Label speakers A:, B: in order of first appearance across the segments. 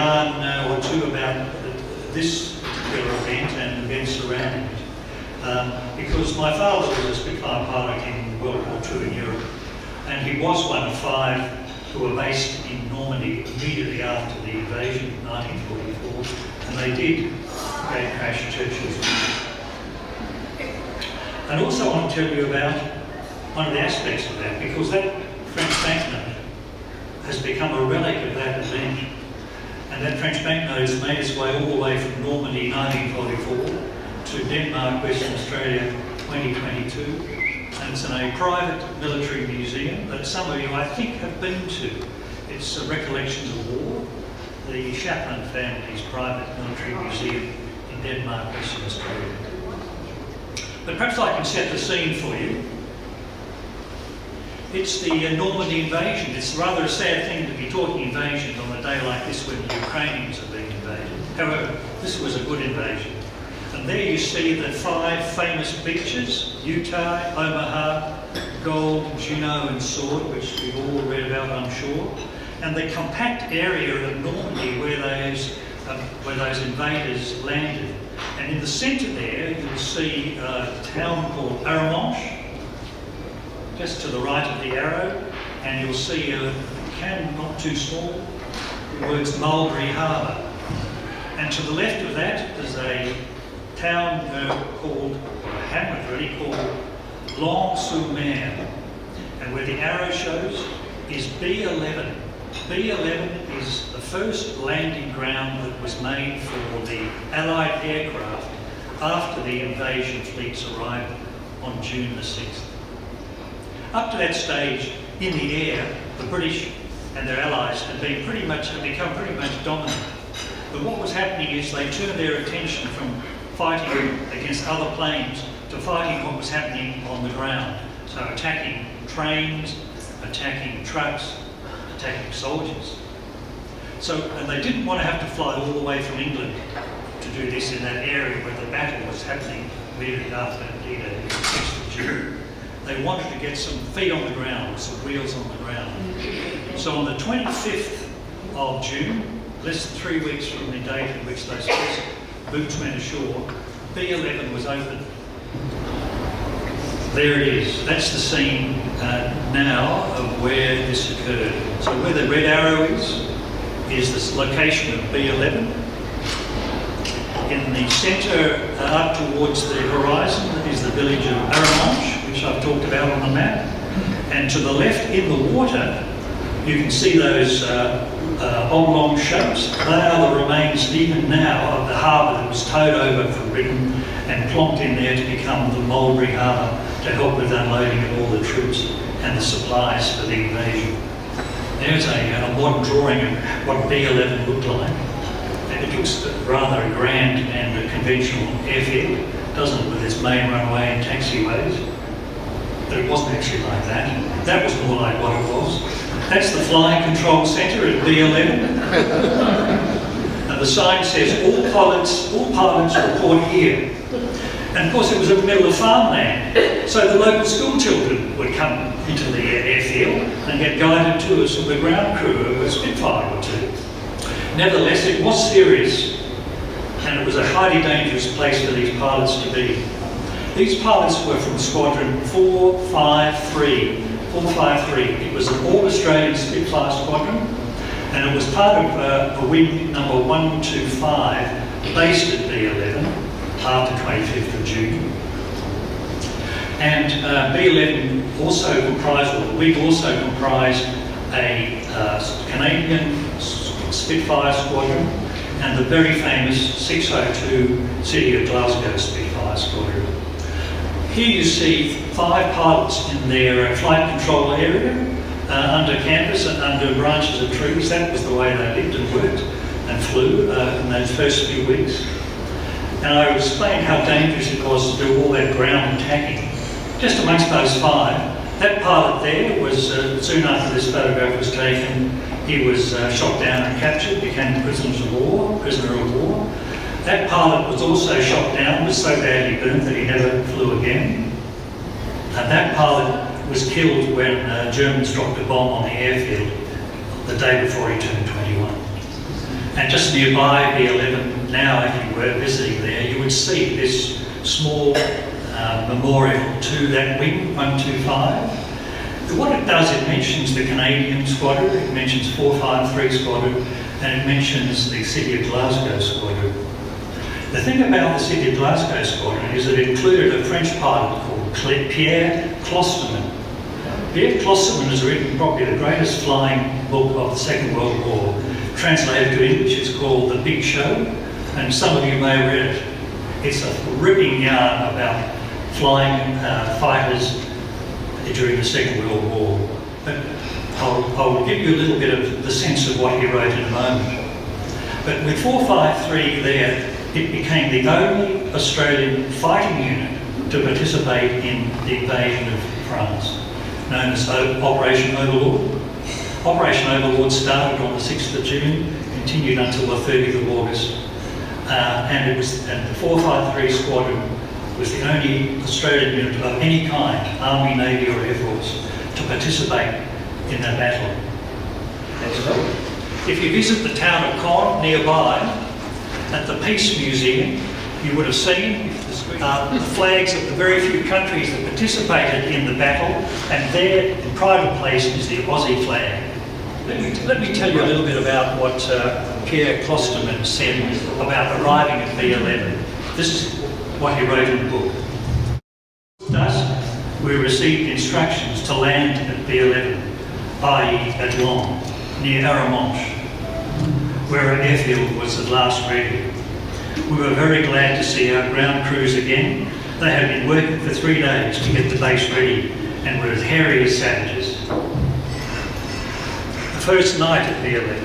A: yarn or two about this particular event and events surrounding it. Because my father was a Spitfire pilot in World War II in Europe, and he was one of 5 who were based in Normandy immediately after the invasion of 1944, and they did gatecrash Churchill's mission. And also I want to tell you about one of the aspects of that, because that French banknote has become a relic of that event. And that French banknote has made its way all the way from Normandy 1944 to Denmark, Western Australia 2022. And it's in a private military museum that some of you, I think, have been to. It's Recollections of War, the Chaplin family's private military museum in Denmark, Western Australia. But perhaps I can set the scene for you. It's the Normandy invasion. It's rather a sad thing to be talking invasion on a day like this when the Ukrainians are being invaded. However, this was a good invasion. And there you see the 5 famous beaches: Utah, Omaha, Gold, Juno and Sword, which we've all read about, I'm sure. And the compact area of Normandy where those invaders landed. And in the centre there, you'll see a town called Arromanches, just to the right of the arrow, and you'll see a cannon not too small, the words Mulberry Harbour. And to the left of that is a town called, or a hamlet really, called Longues-sur-Mer. And where the arrow shows is B11. B11 is the first landing ground that was made for the Allied aircraft after the invasion fleets arrived on June the 6th. Up to that stage, in the air, the British and their allies had become pretty much dominant. But what was happening is they turned their attention from fighting against other planes to fighting what was happening on the ground. So attacking trains, attacking trucks, attacking soldiers. And they didn't want to have to fly all the way from England to do this in that area where the battle was happening immediately after D-Day, the 6th of June. They wanted to get some feet on the ground, some wheels on the ground. So on the 25th of June, less than 3 weeks from the date in which those first boots went ashore, B11 was open. There it is. That's the scene now of where this occurred. So where the red arrow is this location of B11. In the centre, up towards the horizon, is the village of Arromanches, which I've talked about on the map. And to the left, in the water, you can see those oblong shapes. They are the remains, even now, of the harbour that was towed over from Britain and plonked in there to become the Mulberry Harbour to help with unloading of all the troops and the supplies for the invasion. There's a modern drawing of what B11 looked like. It looks rather a grand and a conventional airfield, doesn't it, with its main runway and taxiways? But it wasn't actually like that. That was more like what it was. That's the flying control centre at B11. And the sign says, all pilots report here. And of course it was in the middle of farmland, so the local school children would come into the airfield and get guided tours from the ground crew of a Spitfire or two. Nevertheless, it was serious, and it was a highly dangerous place for these pilots to be. These pilots were from Squadron 453. 453. It was an all-Australian Spitfire squadron, and it was part of a wing number 125 based at B11 after 25th of June. And B11 also comprised, or the wing also comprised a Canadian Spitfire squadron and the very famous 602 City of Glasgow Spitfire squadron. Here you see 5 pilots in their flight control area under canvas and under branches of trees. That was the way they lived and worked and flew in those first few weeks. And I explained how dangerous it was to do all that ground attacking. Just amongst those 5, that pilot there was, soon after this photograph was taken, he was shot down and captured, became prisoner of war. That pilot was also shot down, was so badly burnt that he never flew again. And that pilot was killed when Germans dropped a bomb on the airfield the day before he turned 21. And just nearby B11 now, if you were visiting there, you would see this small memorial to that wing, 125. What it does, it mentions the Canadian squadron, it mentions 453 squadron, and it mentions the City of Glasgow squadron. The thing about the City of Glasgow squadron is that it included a French pilot called Pierre Clostermann. Pierre Clostermann has written probably the greatest flying book of the Second World War. Translated to English, it's called The Big Show, and some of you may have read it. It's a ripping yarn about flying fighters during the Second World War. But I'll give you a little bit of the sense of what he wrote in a moment. But with 453 there, it became the only Australian fighting unit to participate in the invasion of France, known as Operation Overlord. Operation Overlord started on the 6th of June, continued until the 30th of August, and the 453 Squadron was the only Australian unit of any kind, Army, Navy or Air Force, to participate in that battle. If you visit the town of Caen nearby, at the Peace Museum, you would have seen the flags of the very few countries that participated in the battle, and there in pride of place is the Aussie flag. Let me tell you a little bit about what Pierre Clostermann said about arriving at B11. This is what he wrote in the book. Thus, we received instructions to land at B11, i.e. at Long, near Arromanches, where our airfield was at last ready. We were very glad to see our ground crews again. They had been working for 3 days to get the base ready and were as hairy as savages. The first night at B11,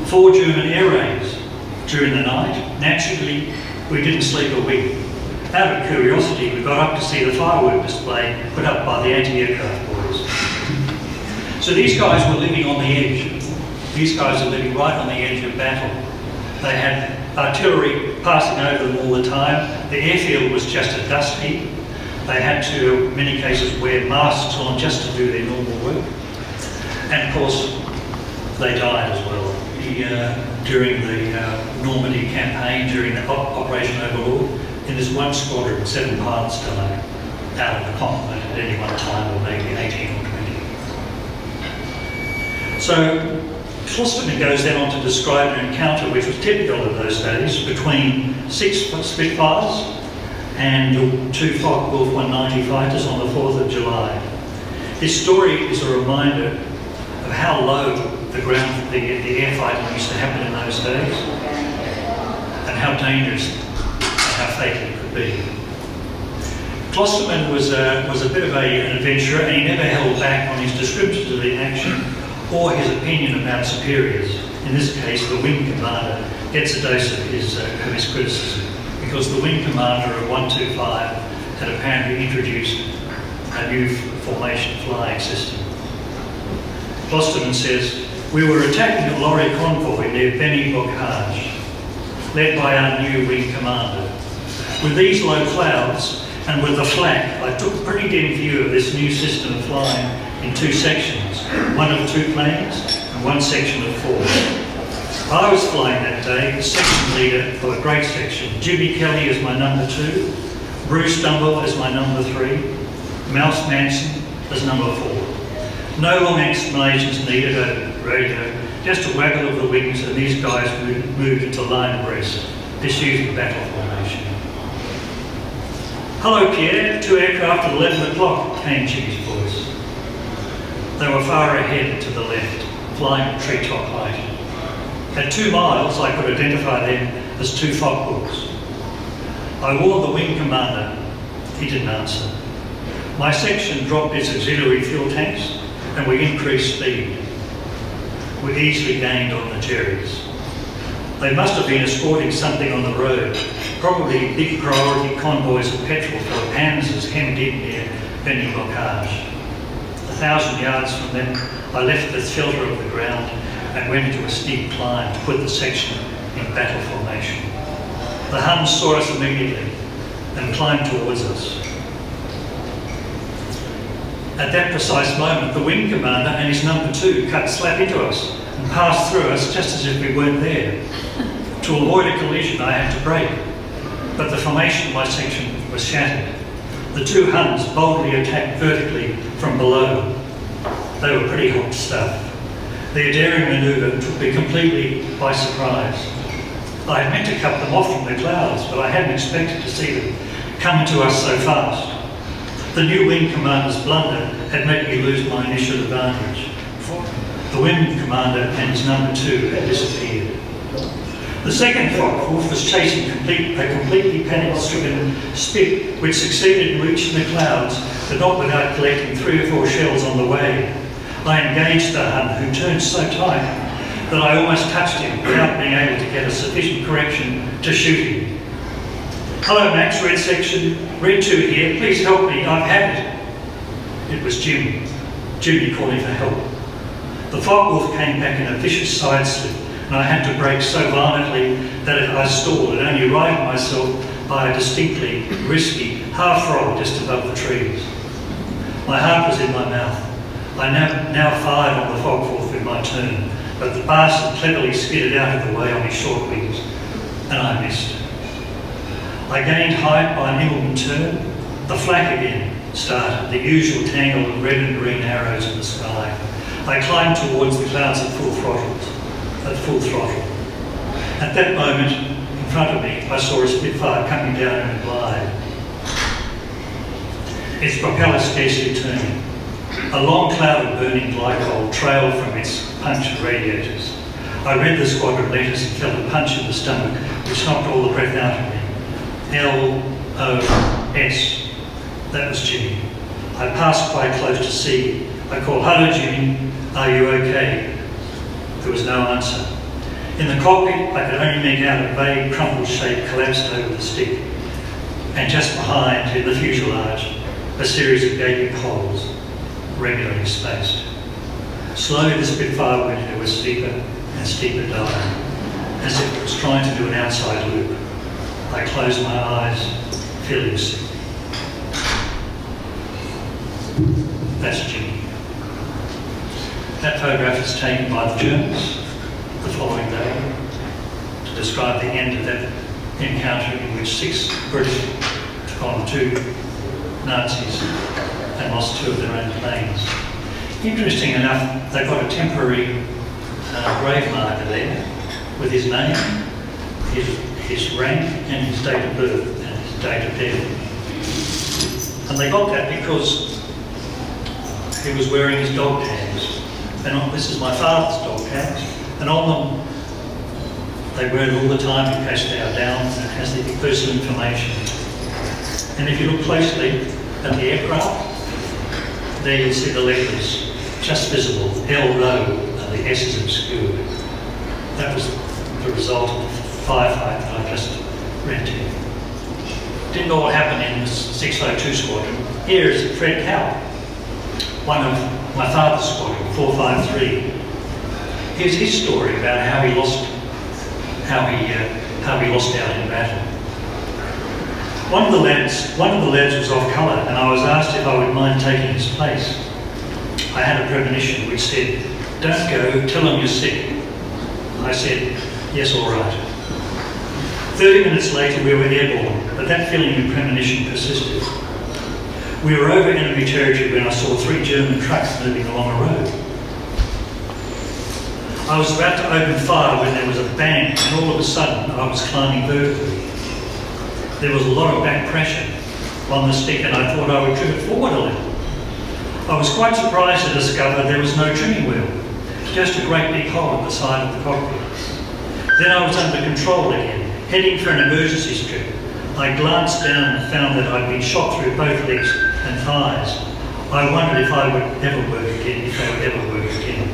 A: 4 German air raids during the night. Naturally, we didn't sleep a wink. Out of curiosity, we got up to see the firework display put up by the anti-aircraft boys. So these guys were living on the edge. These guys are living right on the edge of battle. They had artillery passing over them all the time. The airfield was just a dust heap. They had to, in many cases, wear masks on just to do their normal work. And of course, they died as well. During the Normandy campaign, during the Operation Overlord, in this one squadron, 7 pilots died out of the complement at any one time, or maybe 18 or 20. So, Clostermann goes then on to describe an encounter which was typical of those days between 6 Spitfires and 2 Focke-Wulf 190 fighters on the 4th of July. This story is a reminder of how low the air fighting used to happen in those days, and how dangerous and how fatal it could be. Clostermann was a bit of an adventurer, and he never held back on his descriptions of the action or his opinion about superiors. In this case, the wing commander gets a dose of his criticism, because the wing commander of 125 had apparently introduced a new formation flying system. Clostermann says, "We were attacking a lorry convoy near Beni Bocage, led by our new wing commander. With these low clouds and with the flak, I took a pretty dim view of this new system of flying in 2 sections, one of 2 planes and 1 section of 4. I was flying that day, the section leader of a great section, Jimmy Kelly as my number 2, Bruce Dumble as my number 3, Mouse Manson as number 4. No long explanations needed over the radio, just a waggle of the wings, and these guys moved into line abreast, disusing battle formation. Hello Pierre, 2 aircraft at 11 o'clock, came Jimmy's voice. They were far ahead to the left, flying at treetop height. At 2 miles, I could identify them as 2 Focke-Wulfs. I warned the wing commander. He didn't answer. My section dropped its auxiliary fuel tanks, and we increased speed. We easily gained on the Jerrys. They must have been escorting something on the road, probably big priority convoys of petrol for the Panzers hemmed in near Beni Bocage. 1,000 yards from them, I left the shelter of the ground and went into a steep climb to put the section in battle formation. The Huns saw us immediately and climbed towards us. At that precise moment, the wing commander and his number 2 cut slap into us and passed through us just as if we weren't there. To avoid a collision, I had to brake, but the formation of my section was shattered. The two Huns boldly attacked vertically from below. They were pretty hot stuff. Their daring manoeuvre took me completely by surprise. I had meant to cut them off from the clouds, but I hadn't expected to see them coming to us so fast. The new wing commander's blunder had made me lose my initial advantage. The wing commander and his number 2 had disappeared. The second Focke-Wulf was chasing a completely panic-stricken Spit, which succeeded in reaching the clouds, but not without collecting 3 or 4 shells on the way. I engaged the Hun, who turned so tight that I almost touched him without being able to get a sufficient correction to shoot him. "Hello Max, Red Section, Red 2 here, please help me, I've had it." It was Jimmy calling for help. The Focke-Wulf came back in a vicious side slip, and I had to brake so violently that if I stalled, it only righted myself by a distinctly risky half-roll just above the trees. My heart was in my mouth. I now fired on the Focke-Wulf in my turn, but the bastard cleverly skidded out of the way on his short wings, and I missed. I gained height by an Engelmann turn. The flak again started, the usual tangle of red and green arrows in the sky. I climbed towards the clouds at full throttle. At that moment, in front of me, I saw a Spitfire coming down in a glide. Its propeller scarcely turning. A long cloud of burning glycol trailed from its punctured radiators. I read the squadron letters and felt a punch in the stomach, which knocked all the breath out of me. L-O-S. That was Jimmy. I passed quite close to C. I called, "Hello Jimmy, are you okay?" There was no answer. In the cockpit, I could only make out a vague crumpled shape collapsed over the stick. And just behind, in the fuselage, a series of gaping holes, regularly spaced. Slowly the Spitfire went into a steeper and steeper dive, as if it was trying to do an outside loop. I closed my eyes, feeling sick. That's Jimmy. That photograph is taken by the Germans the following day to describe the end of that encounter in which 6 British took on 2 Nazis and lost 2 of their own planes. Interesting enough, they've got a temporary grave marker there with his name, his rank and his date of birth and his date of death. And they got that because he was wearing his dog tags. And this is my father's dog tags. And on them, they wear it all the time in case they are down, and it has the personal information. And if you look closely at the aircraft, there you'll see the letters just visible, L-O, and the S is obscured. That was the result of the firefight that I just read to you. Didn't know what happened in the 602 squadron. Here is Fred Cowell, one of my father's squadron, 453. Here's his story about how he lost out in battle. One of the lads was off colour, and I was asked if I would mind taking his place. I had a premonition which said, "Don't go, tell him you're sick." I said, "Yes, all right." 30 minutes later we were airborne, but that feeling of premonition persisted. We were over enemy territory when I saw 3 German trucks moving along a road. I was about to open fire when there was a bang, and all of a sudden I was climbing vertically. There was a lot of back pressure on the stick, and I thought I would trim it forward a little. I was quite surprised to discover there was no trimming wheel, just a great big hole at the side of the cockpit. Then I was under control again, heading for an emergency strip. I glanced down and found that I'd been shot through both legs and thighs. I wondered if I would ever work again, if they would ever work again.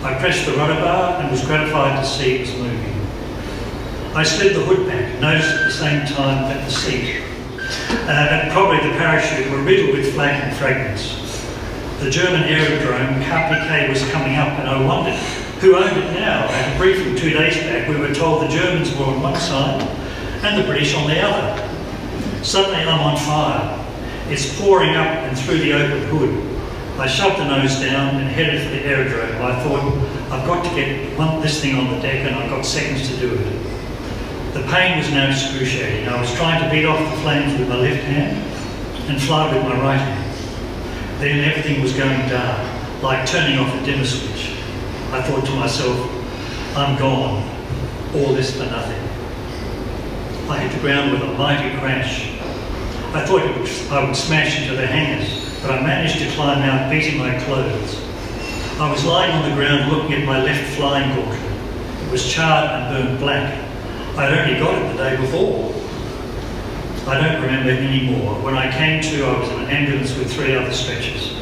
A: I pressed the rudder bar and was gratified to see it was moving. I slid the hood back, noticed at the same time that the seat and probably the parachute were riddled with flak and fragments. The German aerodrome, K was coming up, and I wondered who owned it now. At a briefing 2 days back, we were told the Germans were on one side and the British on the other. Suddenly I'm on fire. It's pouring up and through the open hood. I shoved the nose down and headed for the aerodrome. I thought I've got to get this thing on the deck and I've got seconds to do it. The pain was now excruciating. I was trying to beat off the flames with my left hand and fly with my right hand. Then everything was going dark, like turning off a dimmer switch. I thought to myself, I'm gone. All this for nothing. I hit the ground with a mighty crash. I thought I would smash into the hangars, but I managed to climb out, beating my clothes. I was lying on the ground looking at my left flying gauntlet. It was charred and burned black. I'd only got it the day before. I don't remember anymore. When I came to, I was in an ambulance with 3 other stretchers.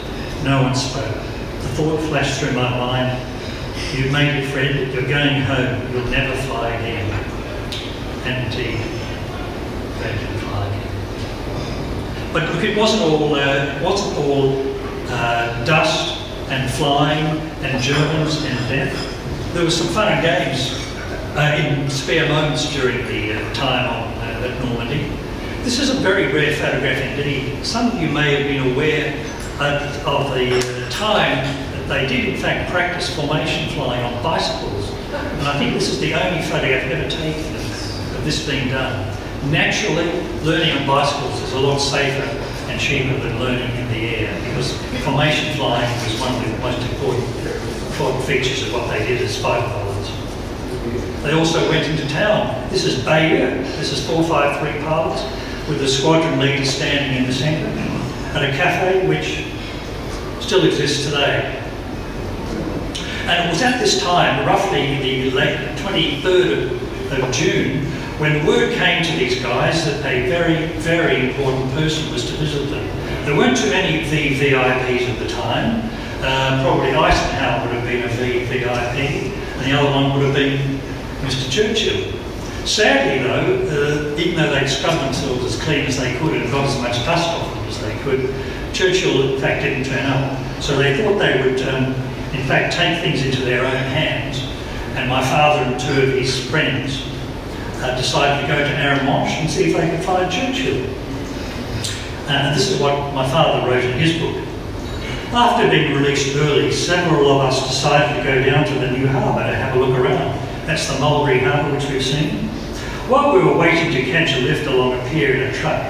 A: No one spoke. The thought flashed through my mind, you've made it, Fred, you're going home, you'll never fly again. And indeed, they didn't fly again. But look, it wasn't all dust and flying and Germans and death. There was some fun and games in spare moments during the time at Normandy. This is a very rare photograph indeed. Some of you may have been aware of the time that they did in fact practice formation flying on bicycles. And I think this is the only photograph ever taken of this being done. Naturally, learning on bicycles is a lot safer and cheaper than learning in the air, because formation flying was one of the most important features of what they did as fighter pilots. They also went into town. This is Bayeux. This is 453 pilots with the squadron leader standing in the centre at a cafe which still exists today. And it was at this time, roughly the late 23rd of June, when the word came to these guys that a very, very important person was to visit them. There weren't too many VVIPs at the time. Probably Eisenhower would have been a VVIP, and the other one would have been Mr. Churchill. Sadly though, even though they'd scrubbed themselves as clean as they could and got as much dust off them as they could, Churchill in fact didn't turn up. So they thought they would in fact take things into their own hands, and my father and 2 of his friends decided to go to Arromanches and see if they could find Churchill. And this is what my father wrote in his book. After being released early, several of us decided to go down to the new harbour to have a look around. That's the Mulberry Harbour which we've seen. While we were waiting to catch a lift along a pier in a truck,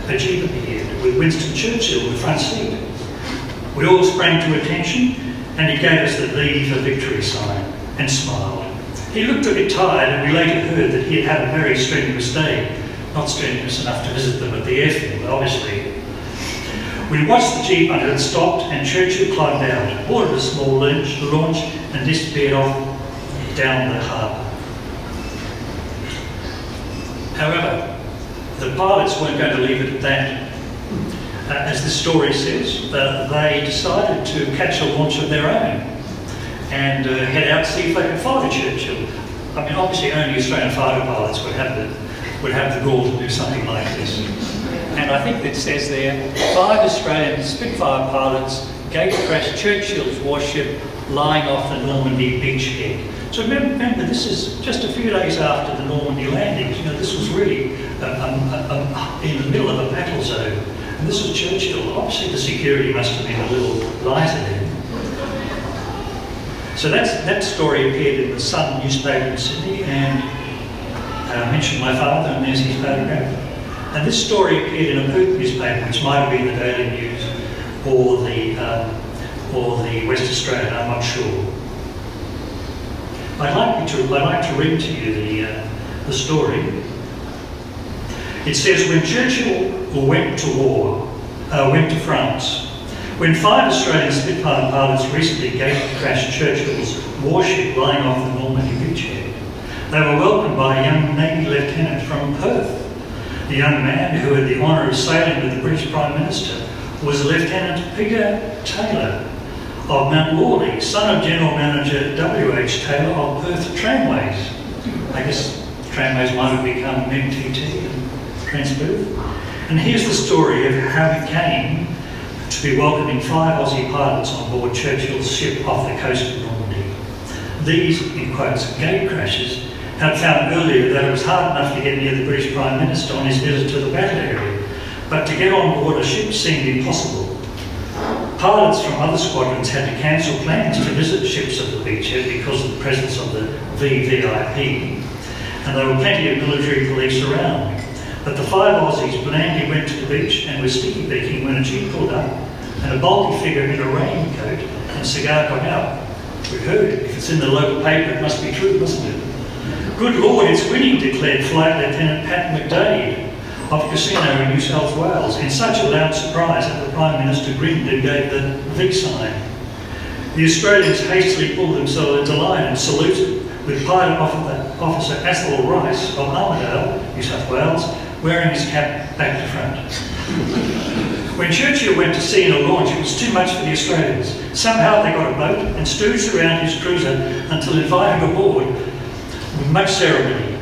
A: a jeep appeared with Winston Churchill in the front seat. We all sprang to attention and he gave us the V for victory sign and smiled. He looked a bit tired, and we later heard that he had had a very strenuous day. Not strenuous enough to visit them at the airfield, obviously. We watched the jeep until it stopped and Churchill climbed out, boarded a small launch and disappeared off down the harbour. However, the pilots weren't going to leave it at that. As the story says, they decided to catch a launch of their own and head out to see if they could follow Churchill. I mean, obviously only Australian fighter pilots would have the gall to do something like this. And I think it says there, 5 Australian Spitfire pilots gatecrashed Churchill's warship lying off the Normandy beachhead. So remember, this is just a few days after the Normandy landings. You know, this was really in the middle of a battle zone. And this was Churchill. Obviously the security must have been a little lighter then. So that story appeared in the Sun newspaper in Sydney, and I mentioned my father, and there's his photograph. And this story appeared in a Perth newspaper, which might have been the Daily News or the West Australian, I'm not sure. I'd like to read to you the story. It says, when Churchill went to France, when 5 Australian Spitfire pilots recently gatecrashed Churchill's warship lying off the Normandy beachhead, they were welcomed by a young Navy lieutenant from Perth. The young man, who had the honour of sailing with the British Prime Minister, was Lieutenant Peter Taylor of Mount Lawley, son of General Manager W.H. Taylor of Perth Tramways. I guess tramways might have become MTT and Transperth. And here's the story of how he came to be welcoming 5 Aussie pilots on board Churchill's ship off the coast of Normandy. These, in quotes, gatecrashers had found earlier that it was hard enough to get near the British Prime Minister on his visit to the battle area, but to get on board a ship seemed impossible. Pilots from other squadrons had to cancel plans to visit ships at the beachhead because of the presence of the VVIP, and there were plenty of military police around. But the 5 Aussies blandly went to the beach and were sticky-beaking when a jeep pulled up and a bulky figure in a raincoat and cigar got out. We've heard it. If it's in the local paper, it must be true, mustn't it? Good Lord, it's winning, declared Flight Lieutenant Pat McDade of Casino in New South Wales, in such a loud surprise that the Prime Minister grinned and gave the V sign. The Australians hastily pulled themselves into line and saluted, with Pilot Officer Athol Rice of Armidale, New South Wales, wearing his cap back to front. When Churchill went to sea in a launch, it was too much for the Australians. Somehow they got a boat and stooged around his cruiser until invited aboard with much ceremony.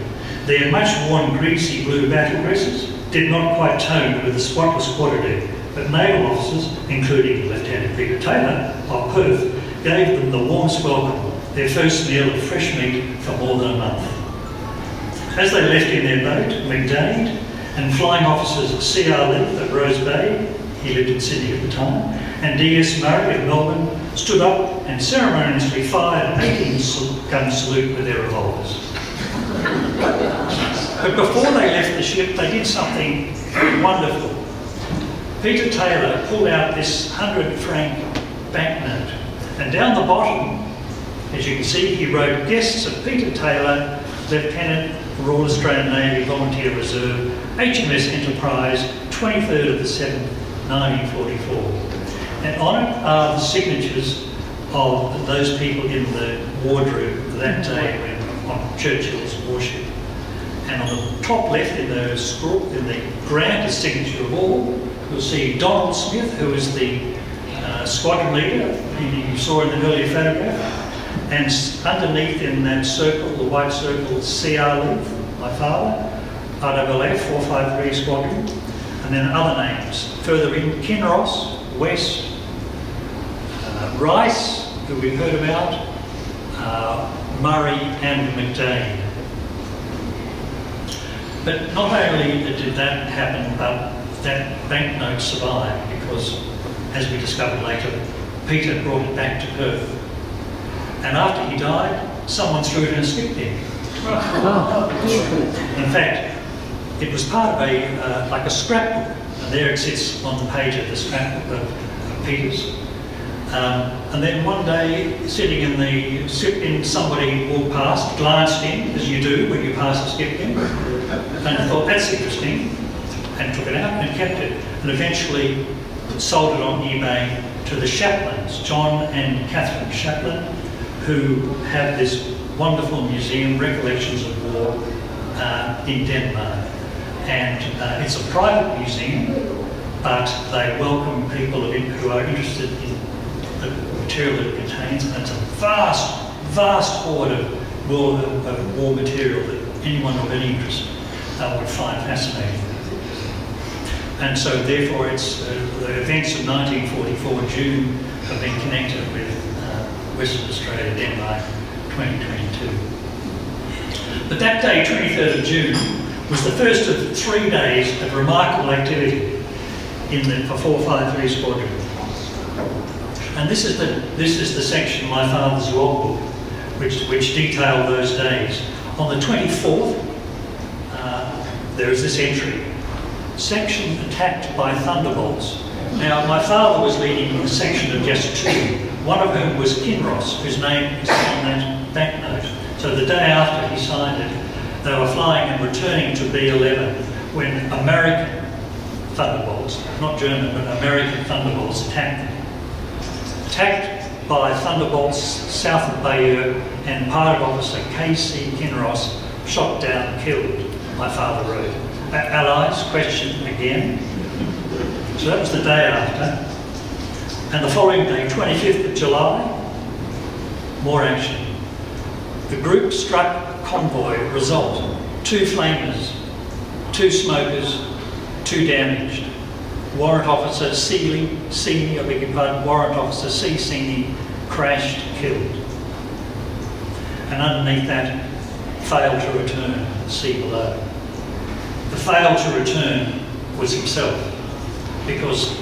A: Their much-worn greasy blue battle dresses did not quite tone with the spotless quarterdeck, but naval officers, including Lieutenant Peter Taylor of Perth, gave them the warmest welcome, their first meal of fresh meat for more than a month. As they left in their boat, McDade and Flying Officers C.R. Leith at Rose Bay, he lived in Sydney at the time, and D.S. Murray of Melbourne stood up and ceremoniously fired an 18-gun salute with their revolvers. But before they left the ship, they did something wonderful. Peter Taylor pulled out this 100-franc banknote, and down the bottom, as you can see, he wrote, "Guests of Peter Taylor, Lieutenant, Royal Australian Navy Volunteer Reserve, HMS Enterprise, 23rd of the 7th, 1944. And on it are the signatures of those people in the wardroom that day on Churchill's warship. And on the top left, in the grandest signature of all, you'll see Donald Smith, who is the squadron leader you saw in the earlier photograph. And underneath in that circle, the white circle, C.R. Leith, my father, RAAF 453 Squadron, and then other names. Further in, Kinross, West, Rice, who we've heard about, Murray and McDade. But not only did that happen, but that banknote survived because, as we discovered later, Peter brought it back to Perth. And after he died, someone threw it in a skip bin. In fact, it was part of like a scrapbook, and there it sits on the page of the scrapbook of Peter's. And then one day, sitting in the skip bin, somebody walked past, glanced in, as you do when you pass a skip bin, and thought, that's interesting, and took it out and kept it, and eventually sold it on eBay to the Chaplins, John and Catherine Chaplin, who have this wonderful museum, Recollections of War, in Denmark. And it's a private museum, but they welcome people who are interested in the material that it contains, and it's a vast, vast hoard of war material that anyone of any interest would find fascinating. And so therefore it's the events of 1944 June have been connected with Western Australia, Denmark, 2022. But that day, 23rd of June, was the first of 3 days of remarkable activity for 453 Squadron. And this is the section of my father's logbook, which detailed those days. On the 24th, there is this entry: section attacked by thunderbolts. Now, my father was leading a section of just 2, one of whom was Kinross, whose name is on that banknote. So the day after he signed it, they were flying and returning to B11 when American thunderbolts, not German, but American thunderbolts attacked them. Attacked by thunderbolts south of Bayeux, and Pilot Officer K.C. Kinross shot down and killed, my father wrote. Allies, question again. So that was the day after. And the following day, 25th of July, more action. The group struck a convoy. Result: 2 flamers, 2 smokers, 2 damaged. Warrant Officer Seeley, I beg your pardon, Warrant Officer C. Seeley crashed, killed. And underneath that, failed to return, see below. The failed to return was himself, because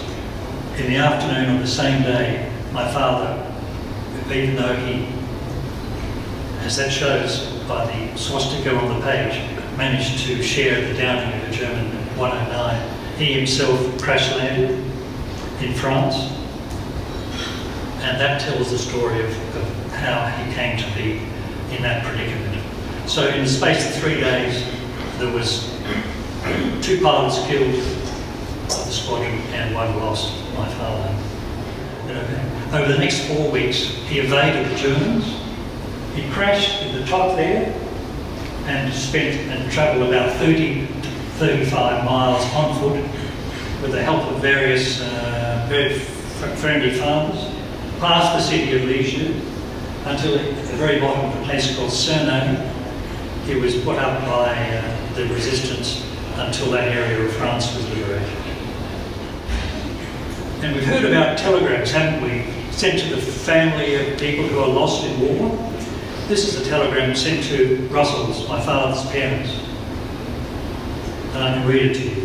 A: In the afternoon of the same day, my father, even though he, as that shows by the swastika on the page, managed to share the downing of a German 109, he himself crash landed in France. And that tells the story of how he came to be in that predicament. So in the space of 3 days, there was 2 pilots killed of the squadron and 1 lost, my father. Over the next 4 weeks, he evaded the Germans. He crashed at the top there and travelled about 30 to 35 miles on foot with the help of various very friendly farmers, past the city of Leith until at the very bottom of a place called Cernay. He was put up by the resistance until that area of France was liberated. And we've heard about telegrams, haven't we, sent to the family of people who are lost in war. This is a telegram sent to Russell's, my father's parents. And I can read it to you.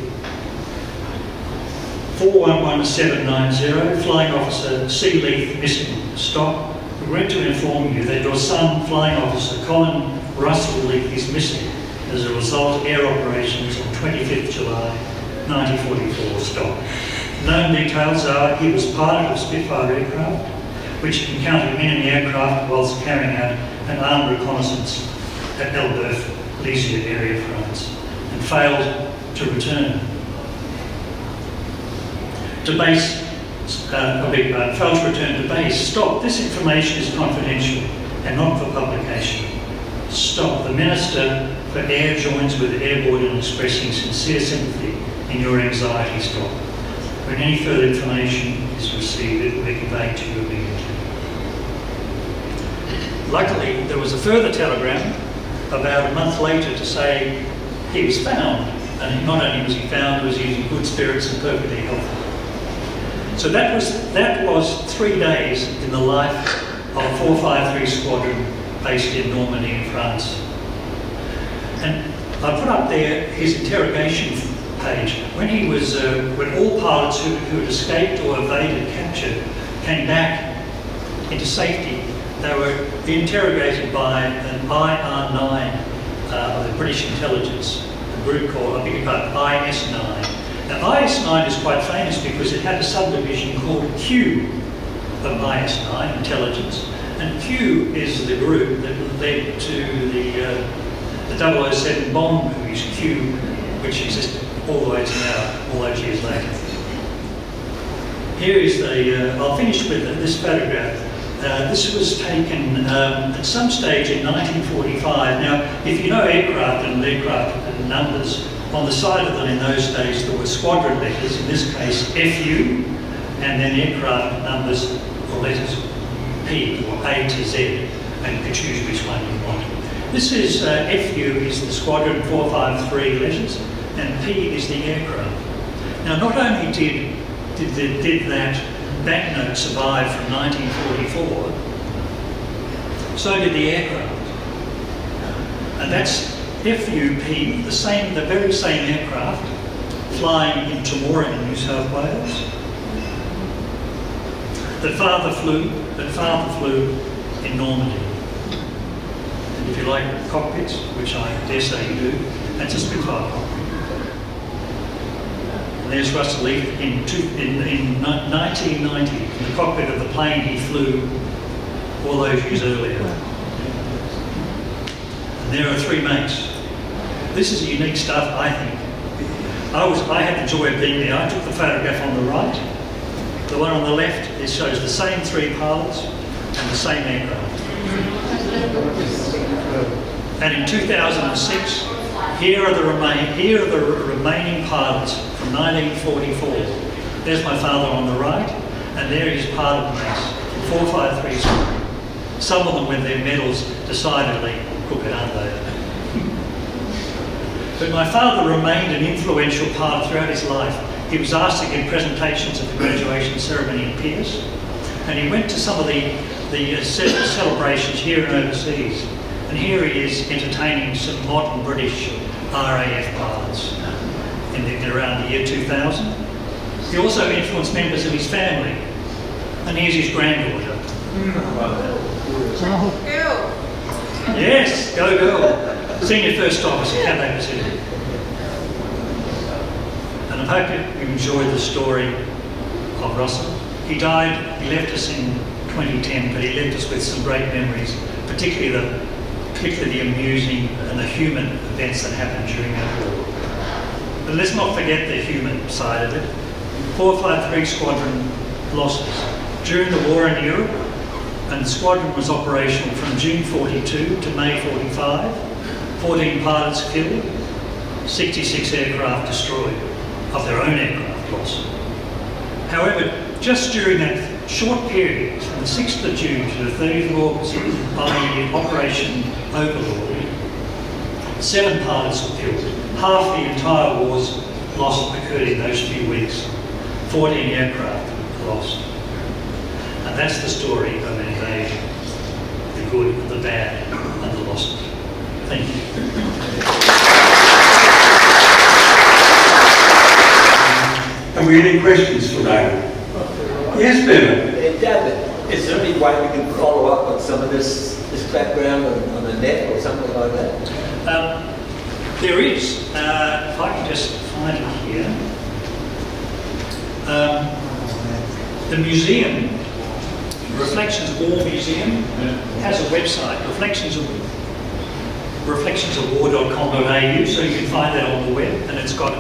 A: 411790, Flying Officer C. Leith missing. Stop. We went to inform you that your son, Flying Officer Colin Russell Leith, is missing as a result of air operations on 25th July 1944. Stop. Known details are he was pilot of Spitfire aircraft, which encountered an enemy aircraft whilst carrying out an armed reconnaissance at Elbeuf, Leith area, France, and failed to return to base. Failed to return to base. Stop. This information is confidential and not for publication. Stop. The Minister for Air joins with Airborne in expressing sincere sympathy in your anxiety. Stop. When any further information is received, it will be conveyed to you immediately. Luckily, there was a further telegram about a month later to say he was found, and not only was he found, he was in good spirits and perfectly healthy. So that was 3 days in the life of 453 Squadron based in Normandy in France. And I put up there his interrogation page. When all pilots who had escaped or evaded capture came back into safety, they were interrogated by an IR9 of the British intelligence, a group called, IS9. Now, IS9 is quite famous because it had a subdivision called Q of IS9, intelligence, and Q is the group that led to the 007 Bond movies, Q, which existed all the way to now, all those years later. Here is I'll finish with this photograph. This was taken at some stage in 1945. Now, if you know aircraft and aircraft numbers, on the side of them in those days there were squadron letters, in this case FU, and then aircraft numbers or letters P or A to Z, and you could choose which one you want. This is FU is the Squadron 453 letters, and P is the aircraft. Now, not only did that banknote survive from 1944, so did the aircraft. And that's FUP, the very same aircraft, flying in Temora in New South Wales, that father flew in Normandy. And if you like cockpits, which I dare say you do, that's a Spitfire cockpit. And there's Russell Leith in 1990, in the cockpit of the plane he flew all those years earlier. And there are 3 mates. This is unique stuff, I think. I had the joy of being there. I took the photograph on the right. The one on the left, it shows the same 3 pilots and the same aircraft. And in 2006, here are the remaining pilots from 1944. There's my father on the right, and there is pilot mates from 453. Some of them with their medals decidedly crooked, aren't they? But my father remained an influential pilot throughout his life. He was asked to give presentations at the graduation ceremony in Pierce, and he went to some of the celebrations here and overseas. And here he is entertaining some modern British RAAF pilots in around the year 2000. He also influenced members of his family. And here's his granddaughter. Yes, go girl. Senior First Officer, Cathay Pacific. And I hope you enjoyed the story of Russell. He died, he left us in 2010, but he left us with some great memories, particularly the amusing and the human events that happened during that war. But let's not forget the human side of it. 453 Squadron losses. During the war in Europe, and the squadron was operational from June 42 to May 45, 14 pilots killed, 66 aircraft destroyed, of their own aircraft lost. However, just during that short period, from the 6th of June to the 30th of August, by Operation Overlord, 7 pilots were killed. Half the entire war's loss occurred in those few weeks. 14 aircraft lost. And that's the story of an invasion. The good, the bad, and the losses. Thank you.
B: Have we any questions for David? Yes, David.
C: David, is there any way we can follow up on some of this background on the net or something like that?
A: There is. If I can just find it here. The museum, Reflections War Museum, has a website, reflectionsofwar.com.au, so you can find that on the web, and it's got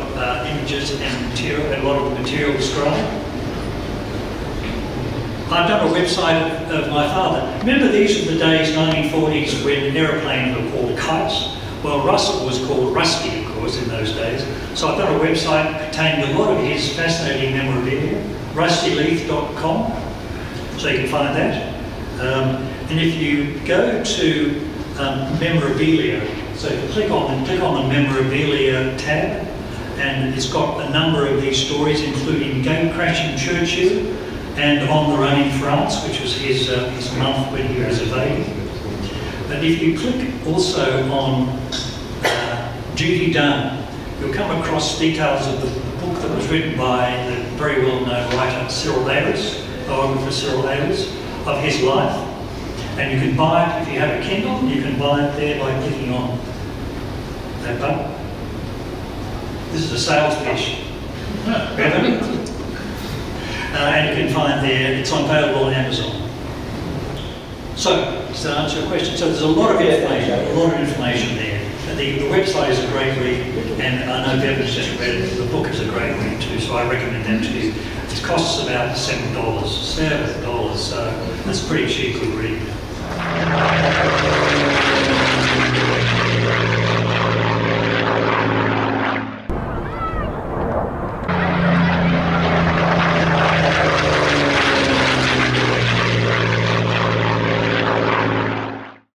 A: images and material, a lot of material described. I've done a website of my father. Remember, these were the days, 1940s, when aeroplanes were called kites? Well, Russell was called Rusty, of course, in those days. So I've done a website containing a lot of his fascinating memorabilia, rustyleith.com, so you can find that. And if you go to memorabilia, so if you click on the memorabilia tab, and it's got a number of these stories, including gatecrashing Churchill and On the Run in France, which was his month when he was evading. And if you click also on Duty Done, you'll come across details of the book that was written by the very well-known writer Cyril Davis, biographer Cyril Davis, of his life. And you can buy it, if you have a Kindle, you can buy it there by clicking on that button. This is a sales pitch. And you can find there, it's available on Amazon. So, does that answer your question? So there's a lot of information there. The website is a great read, and I know Bevan's just read it. The book is a great read too, so I recommend that to you. It costs about $7, so that's pretty cheap to read.